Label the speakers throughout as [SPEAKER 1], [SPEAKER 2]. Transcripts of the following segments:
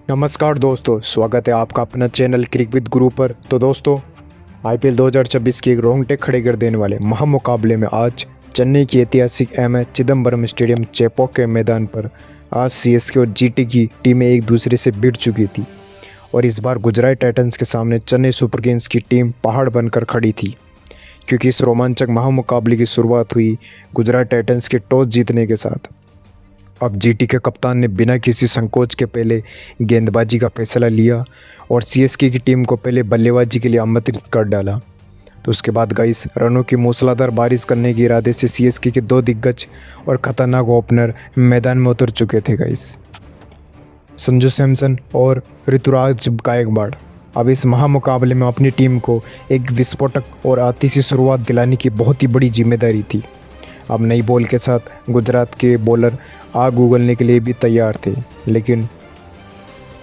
[SPEAKER 1] नमस्कार दोस्तों, स्वागत है आपका अपना चैनल क्रिक विद गुरु पर। तो दोस्तों, आईपीएल 2026 के एक रोंगटे खड़े कर देने वाले महामुकाबले में आज चेन्नई की ऐतिहासिक एमए चिदम्बरम स्टेडियम चेपॉक के मैदान पर आज सीएसके और जीटी की टीमें एक दूसरे से भिड़ चुकी थी। और इस बार गुजरात टाइटंस के सामने चेन्नई सुपर किंग्स की टीम पहाड़ बनकर खड़ी थी, क्योंकि इस रोमांचक महामुकाबले की शुरुआत हुई गुजरात टाइटंस के टॉस जीतने के साथ। अब जीटी के कप्तान ने बिना किसी संकोच के पहले गेंदबाजी का फैसला लिया और सीएसके की टीम को पहले बल्लेबाजी के लिए आमंत्रित कर डाला। तो उसके बाद गाइस, रनों की मूसलाधार बारिश करने के इरादे से सीएसके के दो दिग्गज और खतरनाक ओपनर मैदान में उतर चुके थे गाइस, संजू सैमसन और ऋतुराज गायकवाड़। अब इस महामुकाबले में अपनी टीम को एक विस्फोटक और आतिशी शुरुआत दिलाने की बहुत ही बड़ी जिम्मेदारी थी। अब नई बॉल के साथ गुजरात के बॉलर आग उगलने के लिए भी तैयार थे, लेकिन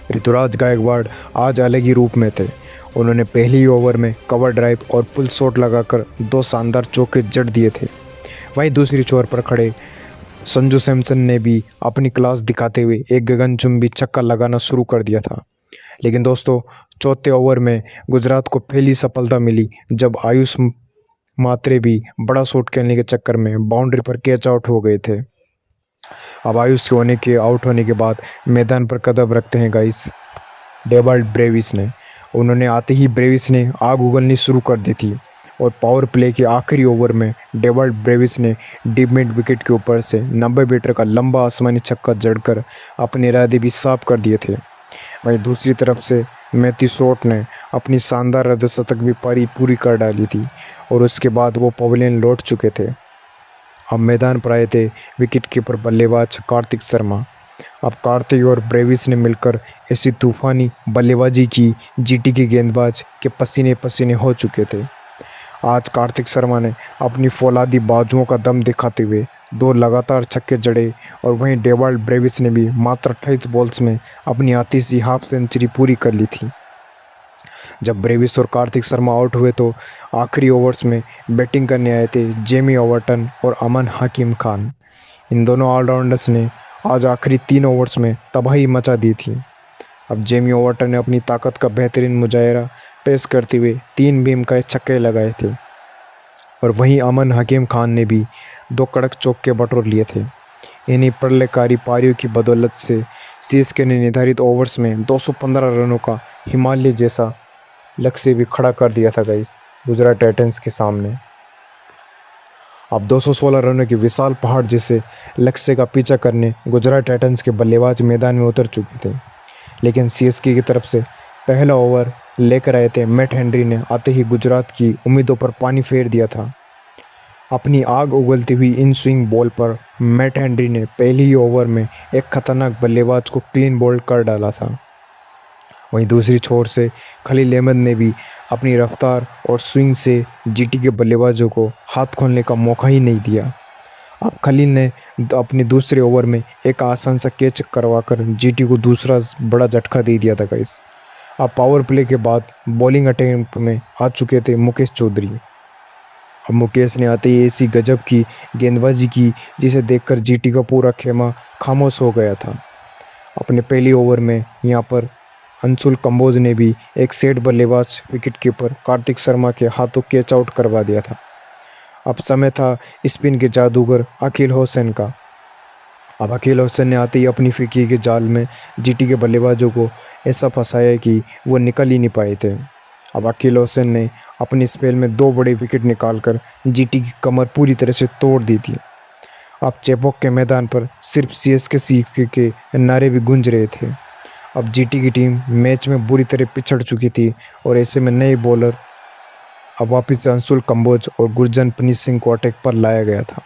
[SPEAKER 1] ऋतुराज गायकवाड़ आज अलग ही रूप में थे। उन्होंने पहली ही ओवर में कवर ड्राइव और पुल शॉट लगाकर दो शानदार चौके जड़ दिए थे। वहीं दूसरी छोर पर खड़े संजू सैमसन ने भी अपनी क्लास दिखाते हुए एक गगनचुंबी छक्का लगाना शुरू कर दिया था। लेकिन दोस्तों, चौथे ओवर में गुजरात को पहली सफलता मिली, जब आयुष मात्रे भी बड़ा शॉट खेलने के चक्कर में बाउंड्री पर कैच आउट हो गए थे। अब आयुष के आउट होने के बाद मैदान पर कदम रखते हैं गाइस डेवाल्ड ब्रेविस ने। उन्होंने आते ही ब्रेविस ने आग उगलनी शुरू कर दी थी और पावर प्ले के आखिरी ओवर में डेवाल्ड ब्रेविस ने डीप मिड विकेट के ऊपर से 90 मीटर का लंबा आसमानी छक्का जड़कर अपने इरादे भी साफ कर दिए थे। वहीं दूसरी तरफ से मैथ्यू शॉट ने अपनी शानदार अर्धशतक भी पारी पूरी कर डाली थी और उसके बाद वो पवेलियन लौट चुके थे। अब मैदान पर आए थे विकेट कीपर बल्लेबाज कार्तिक शर्मा। अब कार्तिक और ब्रेविस ने मिलकर ऐसी तूफानी बल्लेबाजी की, जीटी के गेंदबाज के पसीने पसीने हो चुके थे। आज कार्तिक शर्मा ने अपनी फौलादी बाजुओं का दम दिखाते हुए दो लगातार छक्के जड़े और वहीं डेवाल्ड ब्रेविस ने भी मात्र 28 बॉल्स में अपनी आतिशी हाफ सेंचुरी पूरी कर ली थी। जब ब्रेविस और कार्तिक शर्मा आउट हुए तो आखिरी ओवर्स में बैटिंग करने आए थे जेमी ओवर्टन और अमन हकीम खान। इन दोनों ऑलराउंडर्स ने आज आखिरी 3 ओवर्स में तबाही मचा दी थी। अब जेमी ओवर्टन ने अपनी ताकत का बेहतरीन मुजाहरा पेश करते हुए 3 बीम का छक्के लगाए थे और वहीं अमन हकीम खान ने भी 2 कड़क चौके बटोर लिए थे। इन्हीं प्रलयकारी पारियों की बदौलत से सीएसके ने निर्धारित ओवर्स में 215 रनों का हिमालय जैसा लक्ष्य भी खड़ा कर दिया था गाइस गुजरात टाइटंस के सामने। अब 216 रनों के विशाल पहाड़ जैसे लक्ष्य का पीछा करने गुजरात टाइटंस के बल्लेबाज मैदान में उतर चुके थे, लेकिन सीएसके की तरफ से पहला ओवर लेकर आए थे मैट हेनरी ने आते ही गुजरात की उम्मीदों पर पानी फेर दिया था। अपनी आग उगलती हुई इन स्विंग बॉल पर मैट हेनरी ने पहले ही ओवर में एक खतरनाक बल्लेबाज को क्लीन बोल्ड कर डाला था। वहीं दूसरी छोर से खलील अहमद ने भी अपनी रफ्तार और स्विंग से जीटी के बल्लेबाजों को हाथ खोलने का मौका ही नहीं दिया। अब खलील ने अपने दूसरे ओवर में एक आसान सा कैच करवाकर जीटी को दूसरा बड़ा झटका दे दिया था गाइस। अब पावर प्ले के बाद बॉलिंग अटैम्प्ट में आ चुके थे मुकेश चौधरी। अब मुकेश ने आते ही ऐसी गजब की गेंदबाजी की जिसे देखकर जीटी का पूरा खेमा खामोश हो गया था। अपने पहले ओवर में यहाँ पर अंशुल कंबोज ने भी एक सेट बल्लेबाज विकेट कीपर कार्तिक शर्मा के हाथों कैच आउट करवा दिया था। अब समय था स्पिन के जादूगर अकील हुसैन का। अब अकील हुसैन ने आते ही अपनी फिकी के जाल में जीटी के बल्लेबाजों को ऐसा फंसाया कि वो निकल ही नहीं पाए थे। अब अकील हुसैन ने अपनी स्पेल में 2 बड़े विकेट निकालकर जीटी की कमर पूरी तरह से तोड़ दी थी। अब चेपॉक के मैदान पर सिर्फ सीएसके के नारे भी गूंज रहे थे। अब जीटी की टीम मैच में बुरी तरह पिछड़ चुकी थी और ऐसे में नए बॉलर अब वापस से अंशुल कंबोज और गुरजनप्रीत सिंह को अटैक पर लाया गया था।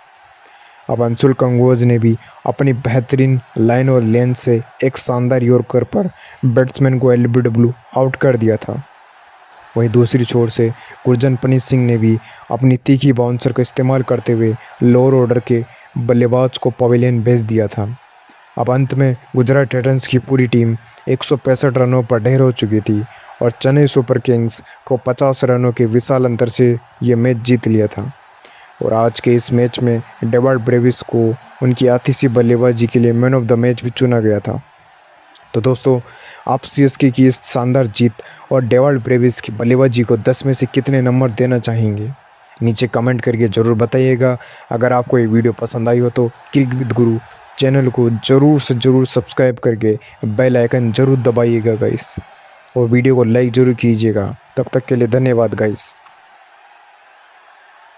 [SPEAKER 1] अब अंशुल कंबोज ने भी अपनी बेहतरीन लाइन और लेंथ से एक शानदार यॉर्कर पर बैट्समैन को एलबीडब्ल्यू आउट कर दिया था। वहीं दूसरी छोर से गुरजनप्रीत सिंह ने भी अपनी तीखी बाउंसर का इस्तेमाल करते हुए लोअर ऑर्डर के बल्लेबाज को पवेलियन भेज दिया था। अब अंत में गुजरात टाइटंस की पूरी टीम 165 रनों पर ढेर हो चुकी थी और चेन्नई सुपर किंग्स को 50 रनों के विशाल अंतर से ये मैच जीत लिया था। और आज के इस मैच में डेवाल्ड ब्रेविस को उनकी आतिशी बल्लेबाजी के लिए मैन ऑफ द मैच भी चुना गया था। तो दोस्तों, आप सीएसके की इस शानदार जीत और डेवाल्ड ब्रेविस की बल्लेबाजी को 10 में से कितने नंबर देना चाहेंगे? नीचे कमेंट करके ज़रूर बताइएगा। अगर आपको ये वीडियो पसंद आई हो तो क्रिक विद गुरु चैनल को ज़रूर से ज़रूर सब्सक्राइब करके बेल आइकन ज़रूर दबाइएगा गाइस, और वीडियो को लाइक ज़रूर कीजिएगा। तब तक के लिए धन्यवाद गाइस।